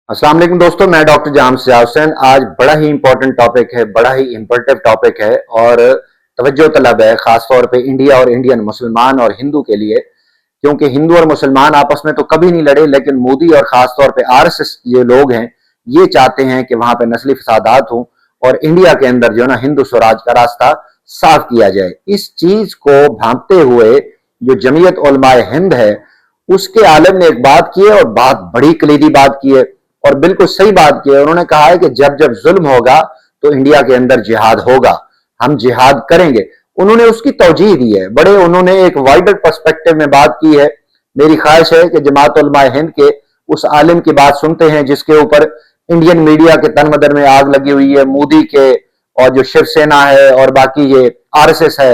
अस्सलाम वालेकुम दोस्तों, मैं डॉक्टर जाम सियाज हुसैन। आज बड़ा ही इंपॉर्टेंट टॉपिक है, बड़ा ही इंपॉर्टेंट टॉपिक है और तवज्जो तलब है, खास तौर पे इंडिया और इंडियन मुसलमान और हिंदू के लिए। क्योंकि हिंदू और मुसलमान आपस में तो कभी नहीं लड़े, लेकिन मोदी और खास तौर पे आरएसएस ये लोग हैं, ये चाहते हैं कि वहां पे नस्ली फसादात हों और इंडिया के अंदर जो है ना हिंदू स्वराज का रास्ता साफ किया जाए। इस चीज को भांपते हुए जो जमीयत उलमाए हिंद है उसके आलम ने एक बात की है और बात बड़ी कलीदी बात की है और बिल्कुल सही बात की है। उन्होंने कहा है कि जब जब जुल्म होगा तो इंडिया के अंदर जिहाद होगा, हम जिहाद करेंगे। उन्होंने उसकी तौजीह दी है, बड़े उन्होंने एक वाइडर पर्सपेक्टिव में बात की है। मेरी ख्वाहिश है कि जमात उलमाए हिंद के उस आलिम की बात सुनते हैं जिसके ऊपर इंडियन मीडिया के तन बदन में आग लगी हुई है, मोदी के और जो शिवसेना है और बाकी ये आरएसएस है,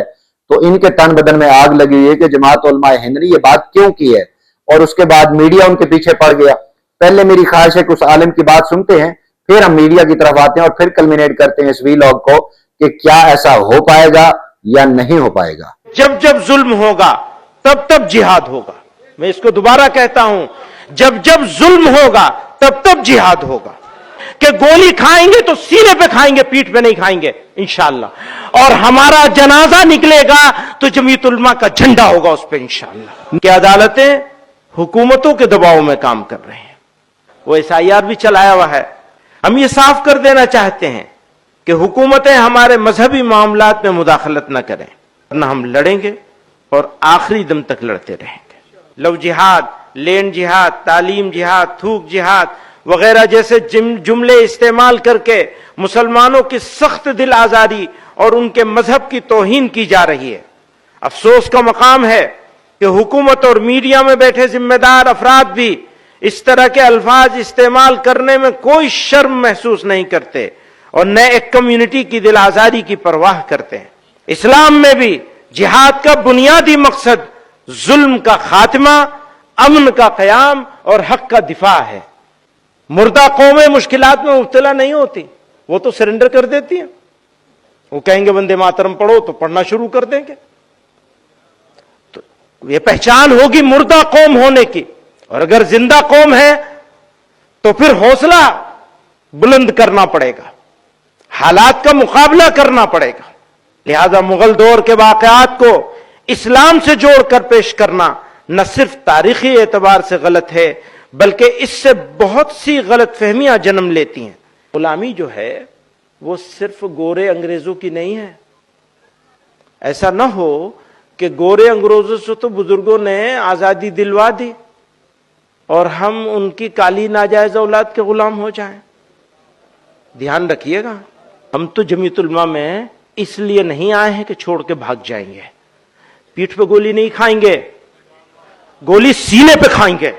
तो इनके तन बदन में आग लगी हुई है कि जमात उलमाए हिंद ने ये बात क्यों की है और उसके बाद मीडिया उनके पीछे पड़ गया। पहले मेरी ख्वाहिश है कि उस आलिम की बात सुनते हैं, फिर हम मीडिया की तरफ आते हैं और फिर कल्मिनेट करते हैं इस वीलॉग को कि क्या ऐसा हो पाएगा या नहीं हो पाएगा। जब जब जुल्म होगा तब तब जिहाद होगा। मैं इसको दोबारा कहता हूं, जब जब जुल्म होगा तब तब जिहाद होगा। कि गोली खाएंगे तो सीने पे खाएंगे, पीठ पे नहीं खाएंगे इंशाअल्लाह। और हमारा जनाजा निकलेगा तो जमीयत उलमा का झंडा होगा उस पर इंशाअल्लाह। कि अदालतें हुकूमतों के दबाव में काम कर रहे हैं, वो एसआईआर भी चलाया हुआ है। हम ये साफ कर देना चाहते हैं कि हुकूमतें हमारे मजहबी मामलात में मुदाखलत न करें, वरना हम लड़ेंगे और आखिरी दम तक लड़ते रहेंगे। लव जिहाद, लैंड जिहाद, तालीम जिहाद, थूक जिहाद वगैरह जैसे जुमले इस्तेमाल करके मुसलमानों की सख्त दिल आजारी और उनके मजहब की तौहीन की जा रही है। अफसोस का मकाम है कि हुकूमत और मीडिया में बैठे जिम्मेदार अफराद भी इस तरह के अल्फाज इस्तेमाल करने में कोई शर्म महसूस नहीं करते और न एक कम्युनिटी की दिल आजारी की परवाह करते हैं। इस्लाम में भी जिहाद का बुनियादी मकसद जुल्म का खात्मा, अमन का कयाम और हक का दिफा है। मुर्दा कौमें मुश्किलात में मुब्तला नहीं होती, वो तो सरेंडर कर देती हैं। वो कहेंगे वंदे मातरम पढ़ो तो पढ़ना शुरू कर देंगे। तो ये पहचान होगी मुर्दा कौम होने की। और अगर जिंदा कौम है तो फिर हौसला बुलंद करना पड़ेगा, हालात का मुकाबला करना पड़ेगा। लिहाजा मुगल दौर के वाकयात को इस्लाम से जोड़कर पेश करना न सिर्फ तारीखी एतबार से गलत है, बल्कि इससे बहुत सी गलत फहमियां जन्म लेती हैं। गुलामी जो है वो सिर्फ गोरे अंग्रेजों की नहीं है। ऐसा न हो कि गोरे अंग्रेजों से तो बुजुर्गों ने आजादी दिलवा दी और हम उनकी काली नाजायज औलाद के गुलाम हो जाएं। ध्यान रखिएगा, हम तो जमीयत उलमा में इसलिए नहीं आए हैं कि छोड़ के भाग जाएंगे। पीठ पे गोली नहीं खाएंगे, गोली सीने पे खाएंगे।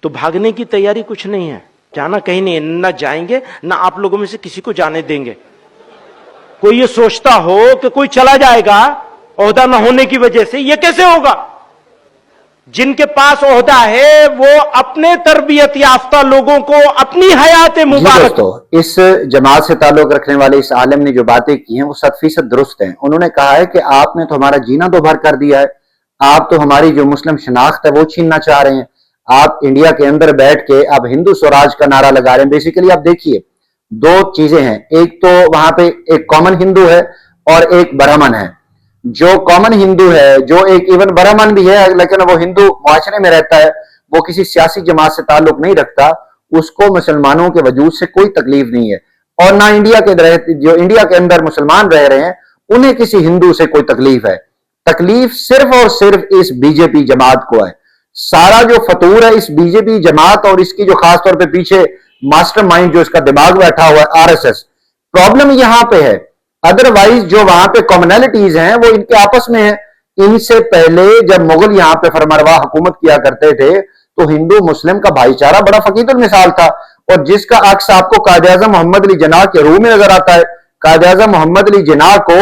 तो भागने की तैयारी कुछ नहीं है, जाना कहीं नहीं है। न जाएंगे न आप लोगों में से किसी को जाने देंगे। कोई ये सोचता हो कि कोई चला जाएगा ओहदा न होने की वजह से, ये कैसे होगा? जिनके पास ओहदा है वो अपने तरबियत याफ्ता लोगों को अपनी हयात मुबारक। दोस्तों, इस जमात से ताल्लुक रखने वाले इस आलम ने जो बातें की हैं वो 100% दुरुस्त हैं। उन्होंने कहा है कि आपने तो हमारा जीना दो भर कर दिया है, आप तो हमारी जो मुस्लिम शनाख्त है वो छीनना चाह रहे हैं। आप इंडिया के अंदर बैठ के आप हिंदू स्वराज का नारा लगा रहे हैं। बेसिकली आप देखिए, दो चीजें हैं, एक तो वहां पे एक कॉमन हिंदू है और एक ब्राह्मण है। जो कॉमन हिंदू है, जो एक इवन ब्राह्मण भी है लेकिन वो हिंदू मुआशरे में रहता है, वो किसी सियासी जमात से ताल्लुक नहीं रखता, उसको मुसलमानों के वजूद से कोई तकलीफ नहीं है। और ना इंडिया के जो इंडिया के अंदर मुसलमान रह रहे हैं उन्हें किसी हिंदू से कोई तकलीफ है। तकलीफ सिर्फ और सिर्फ इस बीजेपी जमात को है। सारा जो फतूर है इस बीजेपी जमात और इसकी जो खासतौर पे पीछे मास्टरमाइंड जो इसका दिमाग बैठा हुआ है आरएसएस, प्रॉब्लम यहां पे है। अदरवाइज जो वहां पे कॉमनैलिटीज हैं वो इनके आपस में है। इनसे पहले जब मुगल यहां पे फरमारवा हुकूमत किया करते थे तो हिंदू मुस्लिम का भाईचारा बड़ा फकीदुल मिसाल था और जिसका अक्स आपको कायदे आज़म मोहम्मद अली जिन्ना के रूह में नजर आता है। कायदे आज़म मोहम्मद अली जिन्ना को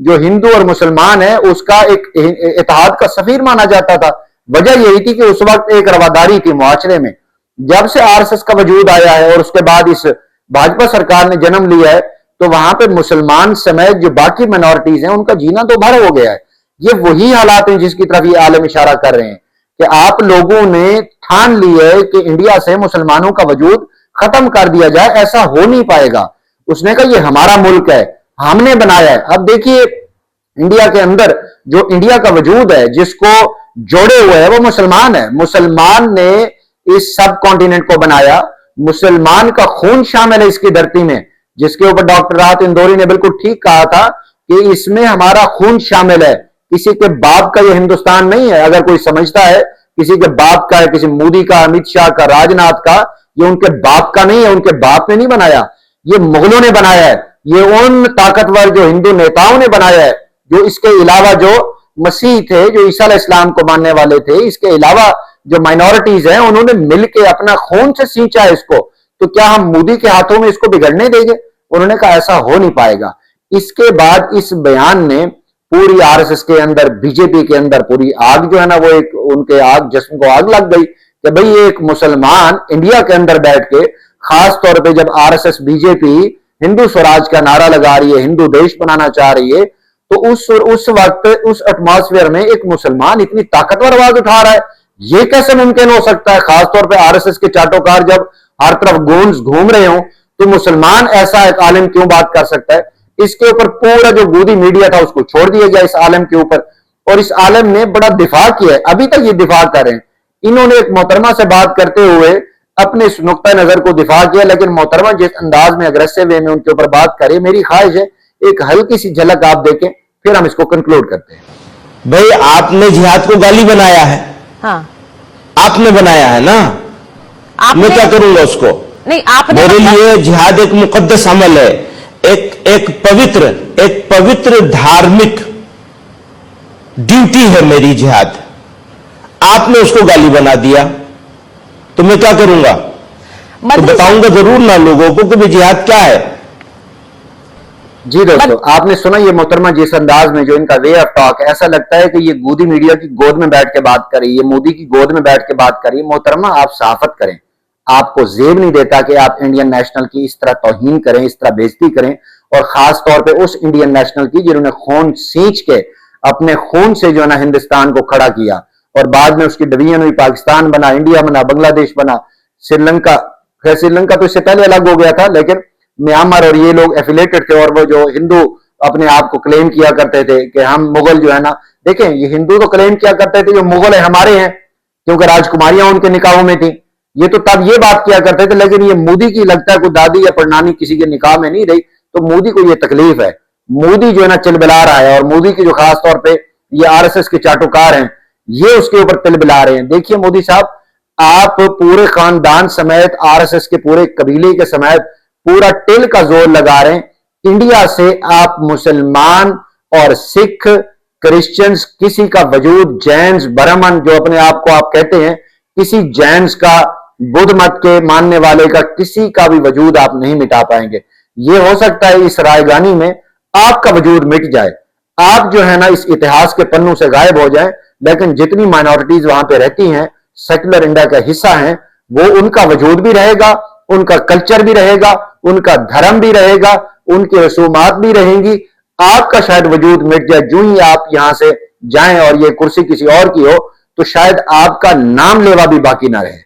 जो हिंदू और मुसलमान है उसका एक इत्तेहाद का सफीर माना जाता था। वजह यही थी कि उस वक्त एक रवादारी थी मुआशरे में। जब से आरएसएस का वजूद आया है और उसके बाद इस भाजपा सरकार ने जन्म लिया है तो वहां पे मुसलमान समेत जो बाकी माइनॉरिटीज हैं उनका जीना तो भर हो गया है। ये वही हालात हैं जिसकी तरफ ये आलम इशारा कर रहे हैं कि आप लोगों ने ठान ली है कि इंडिया से मुसलमानों का वजूद ختم کر دیا جائے, ایسا ہو نہیں پائے گا. اس نے کہا یہ ہمارا ملک ہے, ہم نے بنایا ہے. اب دیکھیے انڈیا کے اندر جو انڈیا کا وجود ہے, جس کو جوڑے ہوئے ہے وہ مسلمان ہے. مسلمان نے اس سب کانٹیننٹ کو بنایا, مسلمان کا خون شامل ہے اس کی دھرتی میں, جس کے اوپر ڈاکٹر راحت اندوری نے بالکل ٹھیک کہا تھا کہ اس میں ہمارا خون شامل ہے, کسی کے باپ کا یہ ہندوستان نہیں ہے. اگر کوئی سمجھتا ہے کسی کے باپ کا ہے, کسی مودی کا, امت شاہ کا, راج ناتھ کا, یہ ان کے باپ کا نہیں ہے, ان کے باپ نے نہیں بنایا, یہ مغلوں نے بنایا ہے, یہ ان طاقتور جو ہندو نیتاؤں نے بنایا ہے, جو اس کے علاوہ جو مسیح تھے, جو عیسیٰ علیہ السلام کو ماننے والے تھے, اس کے علاوہ جو مائنورٹیز ہیں, انہوں نے مل کے اپنا خون سے سینچا ہے اس کو. تو کیا ہم مودی کے ہاتھوں میں اس کو بگڑنے دیں گے؟ انہوں نے کہا ایسا ہو نہیں پائے گا. اس کے بعد اس بیان نے پوری آر ایس ایس کے اندر, بی جے پی کے اندر پوری آگ جو ہے نا, وہ ایک ان کے آگ جسم کو آگ لگ گئی کہ بھئی ایک مسلمان انڈیا کے اندر بیٹھ کے, خاص طور پہ جب R S S B J P ہندو سوراج کا نعرہ لگا رہی ہے, ہندو دیش بنانا چاہ رہی ہے, تو اس وقت اس ایٹماسفیئر میں ایک مسلمان اتنی طاقتور آواز اٹھا رہا ہے, یہ کیسے ممکن ہو سکتا ہے؟ خاص طور پہ آر ایس ایس کے چاٹوکار جب ہر طرف گونز گھوم رہے ہوں, تو مسلمان ایسا ایک عالم کیوں بات کر سکتا ہے؟ اس کے اوپر پورا جو گودی میڈیا تھا اس کو چھوڑ دیا گیا اس عالم کے اوپر, اور اس عالم نے بڑا دفاع کیا ہے. ابھی تک یہ دفاع کر رہے ہیں. انہوں نے ایک محترمہ سے بات کرتے ہوئے اپنے اس نقطہ نظر کو دفاع کیا, لیکن محترمہ جس انداز میں اگریسو وے میں ان کے اوپر بات کرے, میری خواہش ہے ایک ہلکی سی جھلک آپ دیکھیں, پھر ہم اس کو کنکلوڈ کرتے ہیں. بھائی آپ نے جہاد کو گالی بنایا ہے, ہاں آپ نے بنایا ہے نا, میں کیا کروں گا اس کو؟ نہیں, آپ نے میرے لیے جہاد ایک مقدس عمل ہے, ایک پوتر دھارمک ڈیوٹی ہے میری جہاد. آپ نے اس کو گالی بنا دیا تو میں کیا کروں گا؟ تو بتاؤں گا ضرور نا لوگوں کو کہ جہاد کیا ہے. جی دوستو, آپ نے سنا یہ محترمہ جس انداز میں, جو ان کا وے آف ٹاک, ایسا لگتا ہے کہ یہ گودی میڈیا کی گود میں بیٹھ کے بات کر رہی ہے, مودی کی گود میں بیٹھ کے بات کر رہی ہے. محترمہ آپ صحافت کریں, آپ کو زیب نہیں دیتا کہ آپ انڈین نیشنل کی اس طرح توہین کریں, اس طرح بےزتی کریں, اور خاص طور پہ اس انڈین نیشنل کی جنہوں نے خون سینچ کے اپنے خون سے جو ہے نا ہندوستان کو کھڑا کیا, اور بعد میں اس کی ڈویژن ہوئی, پاکستان بنا, انڈیا بنا, بنگلہ دیش بنا, سری لنکا. خیر سری لنکا تو اس سے پہلے الگ ہو گیا تھا, لیکن میانمار اور یہ لوگ ایفیلیٹڈ تھے, اور وہ جو ہندو اپنے آپ کو کلیم کیا کرتے تھے کہ ہم مغل جو ہے نا, دیکھیں یہ ہندو تو کلیم کیا کرتے تھے جو مغل ہیں ہمارے ہیں, کیونکہ راجکماریاں ان کے نکاحوں میں تھیں, یہ تو تب یہ بات کیا کرتے تھے. لیکن یہ مودی کی لگتا ہے کوئی دادی یا پڑنانی کسی کے نکاح میں نہیں رہی, تو مودی کو یہ تکلیف ہے. مودی جو ہے نا چل بلا رہا ہے, اور مودی کی جو خاص طور پہ یہ آر ایس ایس کے چاٹوکار ہیں, یہ اس کے اوپر تل بلا رہے ہیں. دیکھیے مودی صاحب, آپ پورے خاندان سمیت, آر ایس ایس کے پورے قبیلے کے سمیت پورا ٹل کا زور لگا رہے ہیں. انڈیا سے آپ مسلمان اور سکھ, کرسچنز, کسی کا وجود, جینز, برہمن جو اپنے آپ کو آپ کہتے ہیں, کسی جینز کا, بدھ مت کے ماننے والے کا, کسی کا بھی وجود آپ نہیں مٹا پائیں گے. یہ ہو سکتا ہے اس رائے گانی میں آپ کا وجود مٹ جائے, آپ جو ہے نا اس اتہاس کے پنوں سے غائب ہو جائیں, لیکن جتنی مائنورٹیز وہاں پہ رہتی ہیں, سیکولر انڈیا کا حصہ ہیں, وہ ان کا وجود بھی رہے گا, ان کا کلچر بھی رہے گا, ان کا دھرم بھی رہے گا, ان کی رسومات بھی رہیں گی. آپ کا شاید وجود مٹ جائے, جو ہی آپ یہاں سے جائیں اور یہ کرسی کسی اور کی ہو, تو شاید آپ کا نام لیوا بھی باقی نہ رہے.